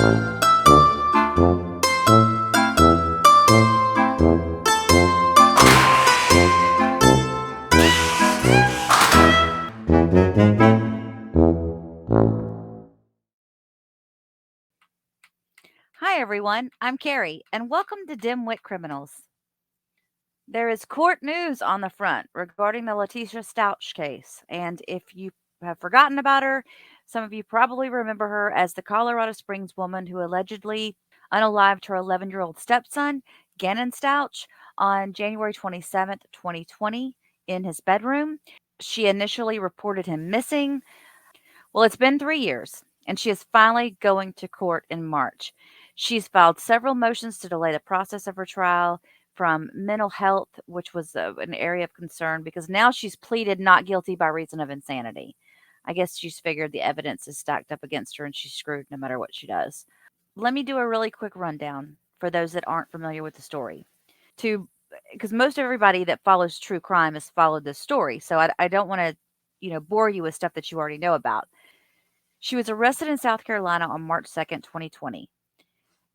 Hi, everyone. I'm Carrie, and welcome to Dimwit Criminals. There is court news on the front regarding the Letecia Stauch case, and if you have forgotten about her, some of you probably remember her as the Colorado Springs woman who allegedly unalived her 11-year-old stepson, Gannon Stauch, on January 27th, 2020, in his bedroom. She initially reported him missing. Well, it's been 3 years, and she is finally going to court in March. She's filed several motions to delay the process of her trial from mental health, which was an area of concern because now she's pleaded not guilty by reason of insanity. I guess she's figured the evidence is stacked up against her and she's screwed no matter what she does. Let me do a really quick rundown for those that aren't familiar with the story. To Because most everybody that follows true crime has followed this story, so I don't want to, bore you with stuff that you already know about. She was arrested in South Carolina on March 2nd, 2020.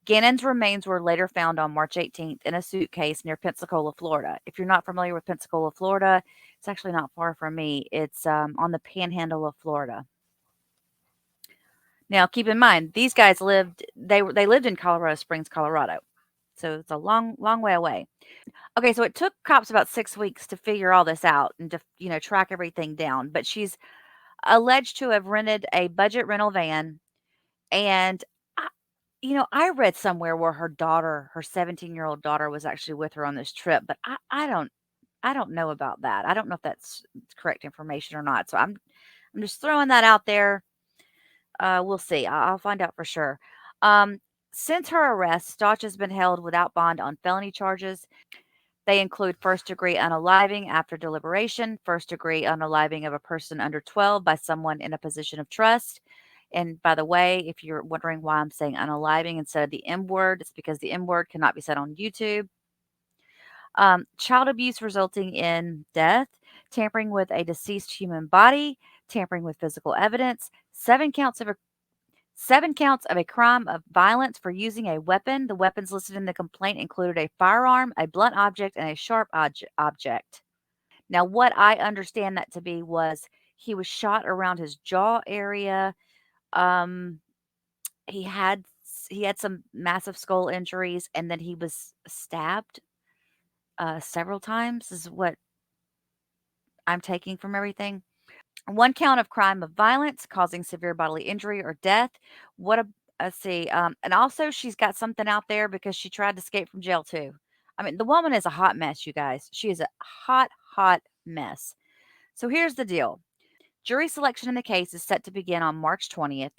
Gannon's remains were later found on March 18th in a suitcase near Pensacola, Florida. If you're not familiar with Pensacola, Florida, it's actually not far from me. It's on the panhandle of Florida. Now, keep in mind, these guys they lived in Colorado Springs, Colorado. So it's a long, long way away. Okay, so it took cops about 6 weeks to figure all this out and to, track everything down. But she's alleged to have rented a budget rental van. And I read somewhere where her 17-year-old daughter was actually with her on this trip, but I don't know about that. I don't know if that's correct information or not. So I'm just throwing that out there. We'll see. I'll find out for sure. Um, since her arrest, Stotch has been held without bond on felony charges. They include first degree unaliving after deliberation, first degree unaliving of a person under 12 by someone in a position of trust. And by the way, if you're wondering why I'm saying unaliving instead of the M word, it's because the M word cannot be said on YouTube. Child abuse resulting in death, tampering with a deceased human body, tampering with physical evidence, seven counts of a crime of violence for using a weapon. The weapons listed in the complaint included a firearm, a blunt object, and a sharp object. Now, what I understand that to be was he was shot around his jaw area. Um, he had some massive skull injuries, and then he was stabbed several times. Is what I'm taking from everything. One count of crime of violence causing severe bodily injury or death. What a Let's see. And also she's got something out there because she tried to escape from jail too. I mean, the woman is a hot mess, you guys. She is a hot, hot mess. So here's the deal. Jury selection in the case is set to begin on March 20th,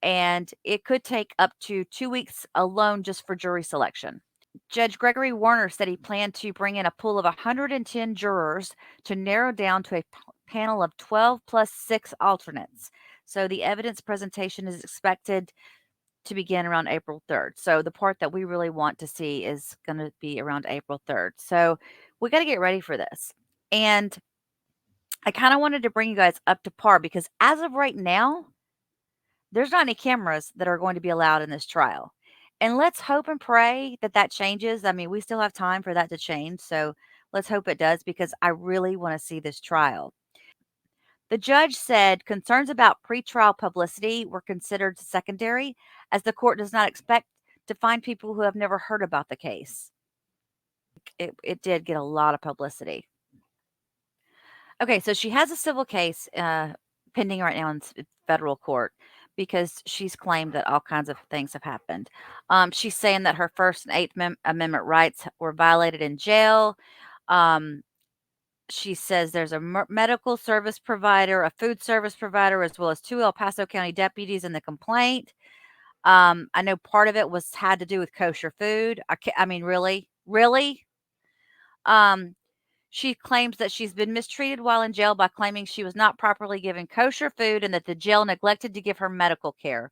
and it could take up to 2 weeks alone just for jury selection. Judge Gregory Warner said he planned to bring in a pool of 110 jurors to narrow down to a panel of 12 plus 6 alternates. So the evidence presentation is expected to begin around April 3rd. So the part that we really want to see is going to be around April 3rd. So we got to get ready for this. And I kind of wanted to bring you guys up to par because as of right now, there's not any cameras that are going to be allowed in this trial. And let's hope and pray that that changes. I mean, we still have time for that to change. So let's hope it does because I really want to see this trial. The judge said concerns about pretrial publicity were considered secondary as the court does not expect to find people who have never heard about the case. It did get a lot of publicity. Okay, so she has a civil case pending right now in federal court because she's claimed that all kinds of things have happened. She's saying that her First and Eighth Amendment rights were violated in jail. Um, she says there's a medical service provider, a food service provider, as well as two El Paso County deputies in the complaint. I know part of it had to do with kosher food. I mean, really, really. Um, she claims that she's been mistreated while in jail by claiming she was not properly given kosher food and that the jail neglected to give her medical care.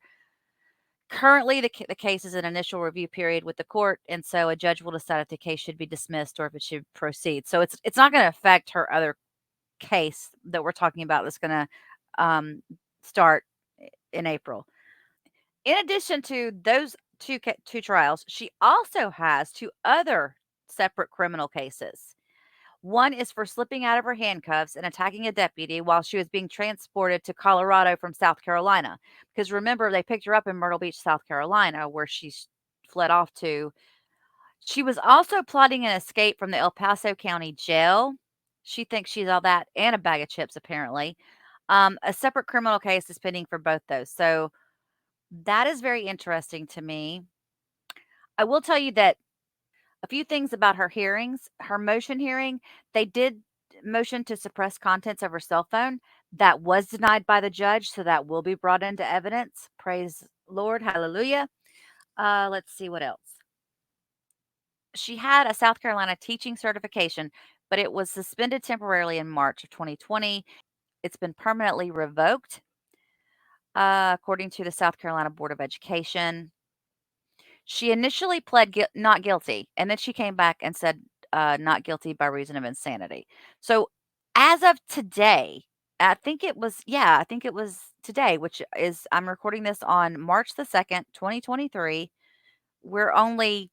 Currently, the case is an initial review period with the court, and so a judge will decide if the case should be dismissed or if it should proceed. So it's not going to affect her other case that we're talking about that's going to start in April. In addition to those two trials, she also has 2 other separate criminal cases. One is for slipping out of her handcuffs and attacking a deputy while she was being transported to Colorado from South Carolina. Because remember, they picked her up in Myrtle Beach, South Carolina, where she fled off to. She was also plotting an escape from the El Paso County Jail. She thinks she's all that and a bag of chips, apparently. A separate criminal case is pending for both those. So that is very interesting to me. I will tell you that a few things about her hearings. Her motion hearing, they did motion to suppress contents of her cell phone. That was denied by the judge, so that will be brought into evidence. Praise Lord, hallelujah. Let's see what else. She had a South Carolina teaching certification, but it was suspended temporarily in March of 2020. It's been permanently revoked, according to the South Carolina Board of Education. She initially pled not guilty, and then she came back and said, not guilty by reason of insanity. So, as of today, I think it was today, which is I'm recording this on March the 2nd, 2023. We're only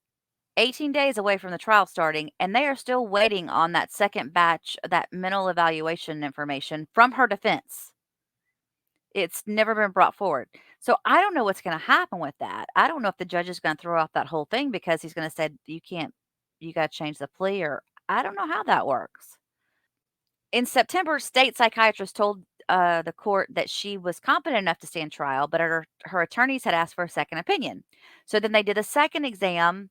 18 days away from the trial starting, and they are still waiting on that second batch, that mental evaluation information from her defense. It's never been brought forward. So I don't know what's gonna happen with that. I don't know if the judge is gonna throw out that whole thing because he's gonna say, "You can't you gotta change the plea," or I don't know how that works. In September, state psychiatrists told, the court that she was competent enough to stand trial, but her attorneys had asked for a second opinion. So then they did a second exam,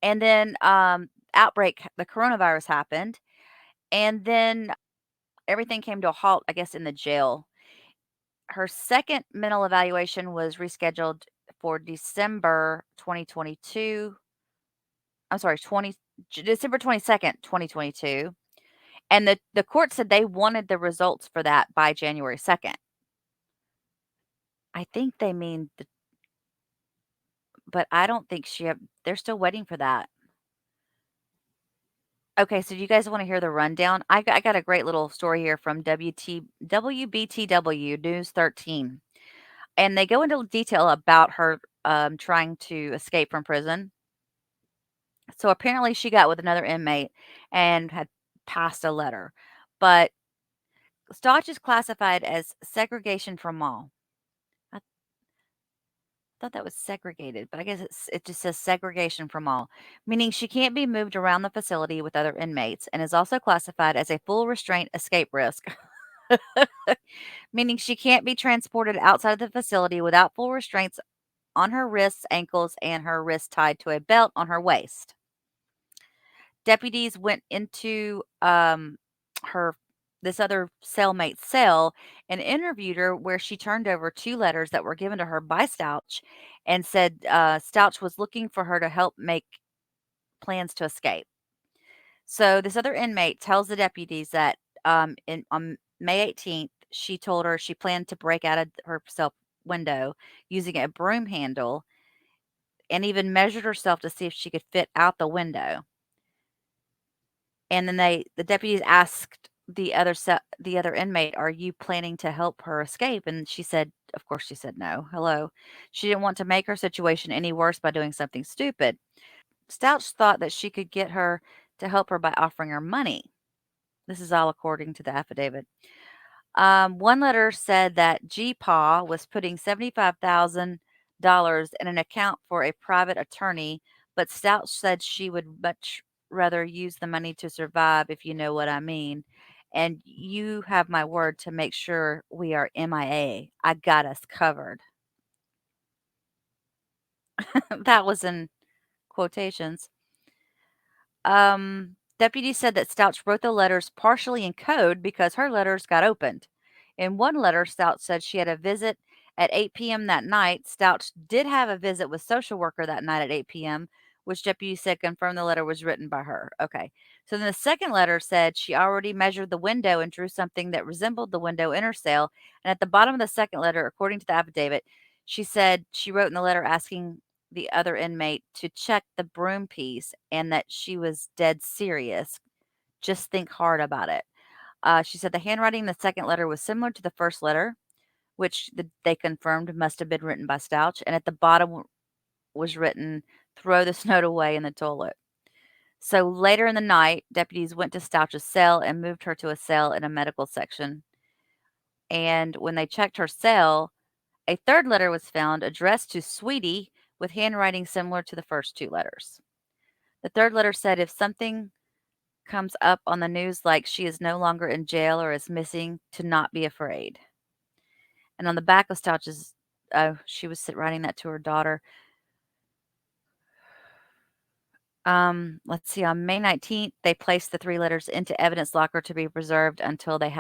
and then, the coronavirus happened, and then everything came to a halt, I guess, in the jail. Her second mental evaluation was rescheduled for December 2022. I'm sorry, December 22nd, 2022, and the court said they wanted the results for that by January 2nd. I think they mean but I don't think they're still waiting for that. Okay, so do you guys wanna hear the rundown? I got a great little story here from WBTW News 13, and they go into detail about her, trying to escape from prison. So apparently she got with another inmate and had passed a letter, but Stauch is classified as segregation from all. I thought that was segregated, but I guess it just says segregation from all, meaning she can't be moved around the facility with other inmates and is also classified as a full restraint escape risk, meaning she can't be transported outside of the facility without full restraints on her wrists, ankles, and her wrist tied to a belt on her waist. Deputies went into, her this other cellmate's cell and interviewed her where she turned over 2 letters that were given to her by Stauch and said, Stauch was looking for her to help make plans to escape. So this other inmate tells the deputies that, in on May 18th, she told her she planned to break out of her cell window using a broom handle and even measured herself to see if she could fit out the window. And then the deputies asked the other inmate, "Are you planning to help her escape?" And she said, of course she said no. Hello. She didn't want to make her situation any worse by doing something stupid. Stouch thought that she could get her to help her by offering her money. This is all according to the affidavit. One letter said that GPAW was putting $75,000 in an account for a private attorney, but Stout said she would much rather use the money to survive, if you know what I mean. And you have my word to make sure we are MIA. I got us covered. That was in quotations. Deputies said that Stouch wrote the letters partially in code because her letters got opened. In one letter, Stouch said she had a visit at 8 p.m. that night. Stouch did have a visit with social worker that night at 8 p.m., which deputies said confirmed the letter was written by her. Okay. So then the second letter said she already measured the window and drew something that resembled the window in her cell. And at the bottom of the second letter, according to the affidavit, she said she wrote in the letter asking the other inmate to check the broom piece and that she was dead serious. Just think hard about it. She said the handwriting in the second letter was similar to the first letter, which they confirmed must have been written by Stauch, and at the bottom was written, "Throw this note away in the toilet." So later in the night, deputies went to Stauch's cell and moved her to a cell in a medical section. And when they checked her cell, a third letter was found addressed to Sweetie with handwriting similar to the first two letters. The third letter said, "If something comes up on the news like she is no longer in jail or is missing, to not be afraid." And on the back of Stauch's, she was writing that to her daughter. Let's see, on May 19th, they placed the three letters into evidence locker to be preserved until they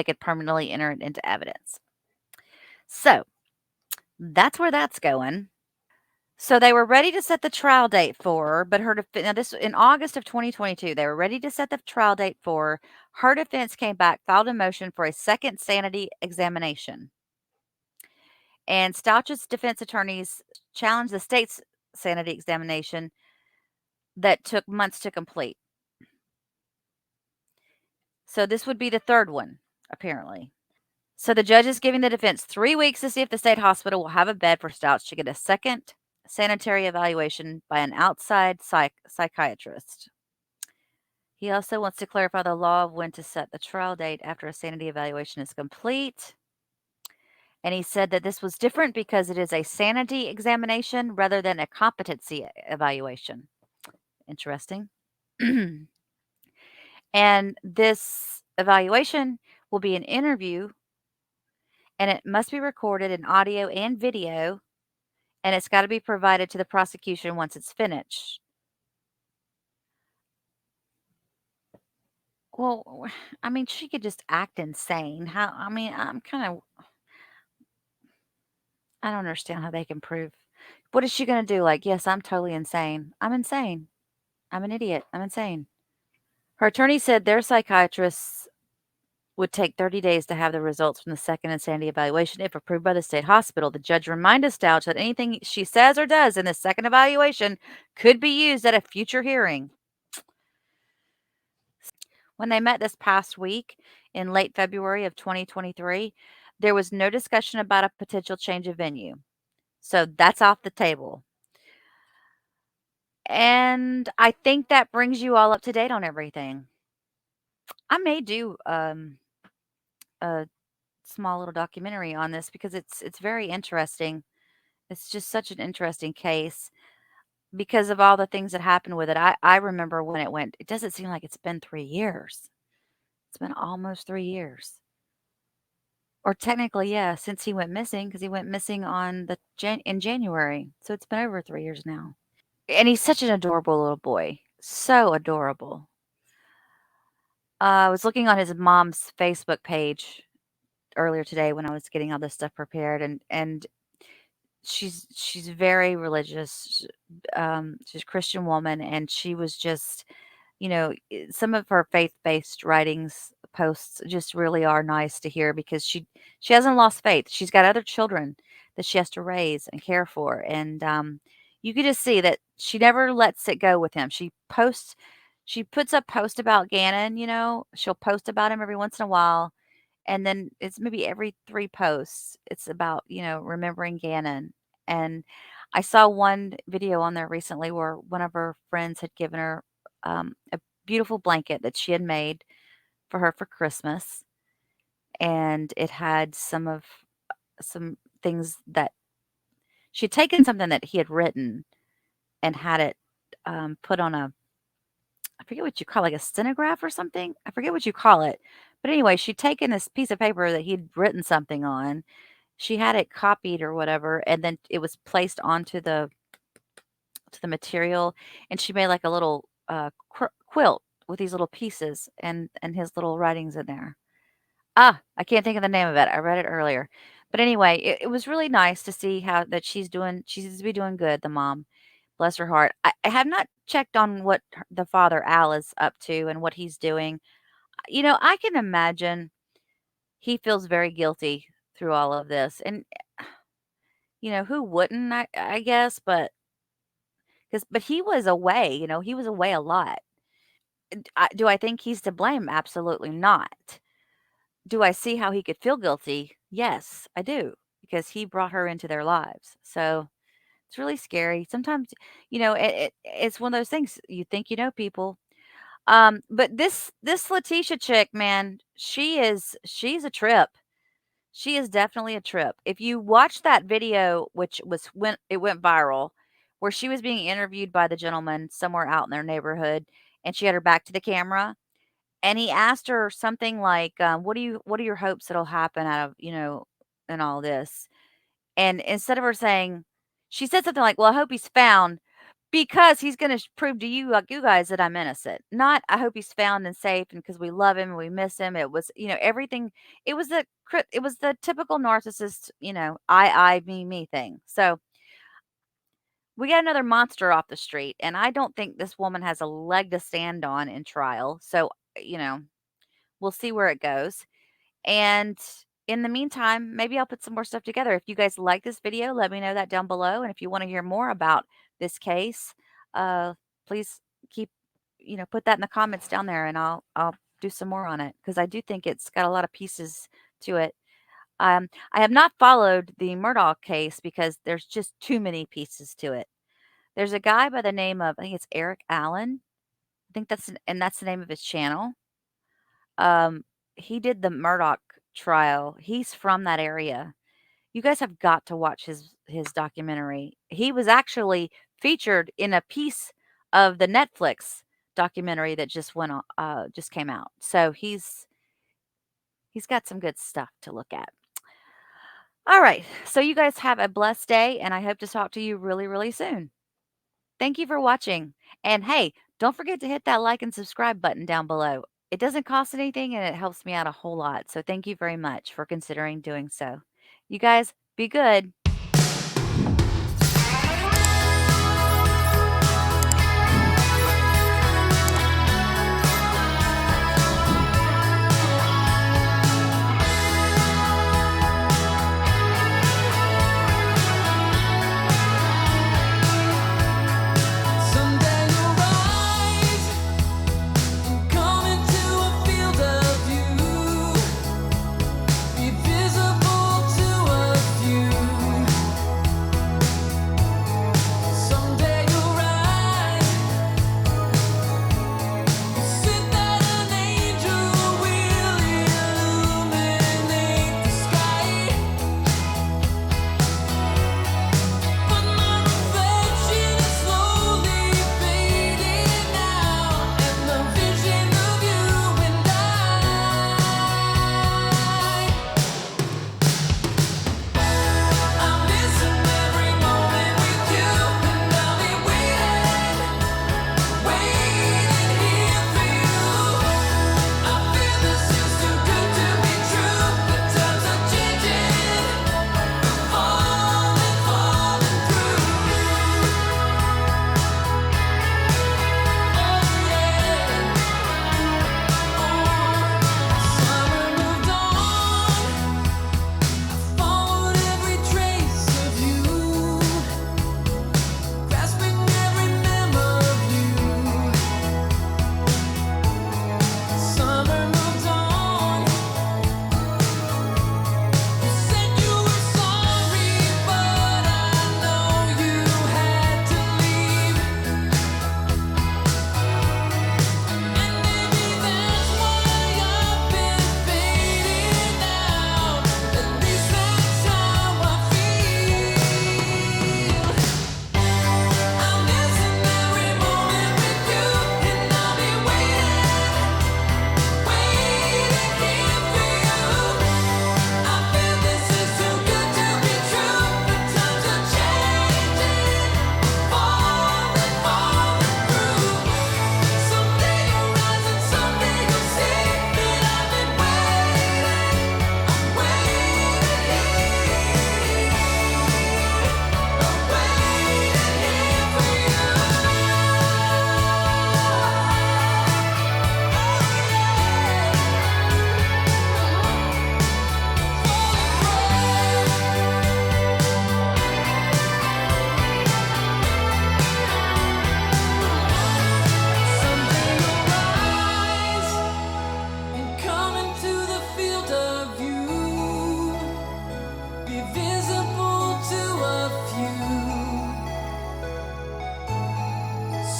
could permanently enter it into evidence. So that's where that's going. So they were ready to set the trial date for her, but now this in August of 2022, they were ready to set the trial date for her. Her defense came back, filed a motion for a second sanity examination. And Stauch's defense attorneys challenged the state's sanity examination that took months to complete. So this would be the third one, apparently. So the judge is giving the defense 3 weeks to see if the state hospital will have a bed for Stauch to get a second sanitary evaluation by an outside psychiatrist. He also wants to clarify the law of when to set the trial date after a sanity evaluation is complete. And he said that this was different because it is a sanity examination rather than a competency evaluation. Interesting. And this evaluation will be an interview, and it must be recorded in audio and video, and it's got to be provided to the prosecution once it's finished. Well, I mean, she could just act insane. I don't understand how they can prove. What is she going to do? Like, yes, I'm totally insane. I'm insane. I'm an idiot. I'm insane. Her attorney said their psychiatrists would take 30 days to have the results from the second insanity evaluation if approved by the state hospital. The judge reminded Stouch that anything she says or does in the second evaluation could be used at a future hearing. When they met this past week in late February of 2023, there was no discussion about a potential change of venue. So that's off the table. And I think that brings you all up to date on everything. I may do a small little documentary on this because it's very interesting. It's just such an interesting case because of all the things that happened with it. I remember when it went. It doesn't seem like it's been 3 years. It's been almost 3 years. Or technically, yeah, since he went missing, because he went missing on in January. So it's been over 3 years now. And he's such an adorable little boy. So adorable. I was looking on his mom's Facebook page earlier today when I was getting all this stuff prepared, and she's very religious. She's a Christian woman, and she was just, some of her faith-based writings posts just really are nice to hear because she hasn't lost faith. She's got other children that she has to raise and care for, and you could just see that she never lets it go with him. She puts up posts about Gannon. She'll post about him every once in a while, and then it's maybe every 3 posts, it's about, remembering Gannon. And I saw one video on there recently where one of her friends had given her, a beautiful blanket that she had made for her for Christmas, and it had some things that she'd taken something that he had written and had it, put on I forget what you call it, like a stenograph or something? I forget what you call it. But anyway, she'd taken this piece of paper that he'd written something on. She had it copied or whatever, and then it was placed onto the material, and she made like a little quilt with these little pieces and his little writings in there. I can't think of the name of it. I read it earlier. But anyway, it was really nice to see how that she's doing. She seems to be doing good, the mom. Bless her heart. I have not checked on what the father Al is up to and what he's doing. I can imagine he feels very guilty through all of this. And who wouldn't, I guess, but he was away, he was away a lot. Do I think he's to blame? Absolutely not. Do I see how he could feel guilty? Yes, I do, because he brought her into their lives. So it's really scary. Sometimes, it's one of those things. You think you know people. But this Letitia chick, man, she's a trip. She is definitely a trip. If you watch that video, which was when it went viral, where she was being interviewed by the gentleman somewhere out in their neighborhood, and she had her back to the camera, and he asked her something like, what are your hopes that'll happen out of, and all this?" And instead of her saying, she said something like, "Well, I hope he's found because he's gonna prove to you, like you guys, that I'm innocent. Not, I hope he's found and safe, and because we love him and we miss him." It was, everything. It was the typical narcissist, me thing. So we got another monster off the street, and I don't think this woman has a leg to stand on in trial. So, you know, we'll see where it goes. And in the meantime, maybe I'll put some more stuff together. If you guys like this video, let me know that down below. And if you want to hear more about this case, please keep, put that in the comments down there, and I'll do some more on it, because I do think it's got a lot of pieces to it. I have not followed the Murdaugh case because there's just too many pieces to it. There's a guy by the name of, I think it's Eric Allen. I think that's the name of his channel. Um, he did the Murdoch trial. He's from that area. You guys have got to watch his documentary. He was actually featured in a piece of the Netflix documentary that just came out. So he's got some good stuff to look at. All right. So you guys have a blessed day, and I hope to talk to you really, really soon. Thank you for watching. And hey, don't forget to hit that like and subscribe button down below. It doesn't cost anything, and it helps me out a whole lot. So thank you very much for considering doing so. You guys be good. Someday you'll rise and come into a field of view, be visible to a few.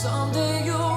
Someday you'll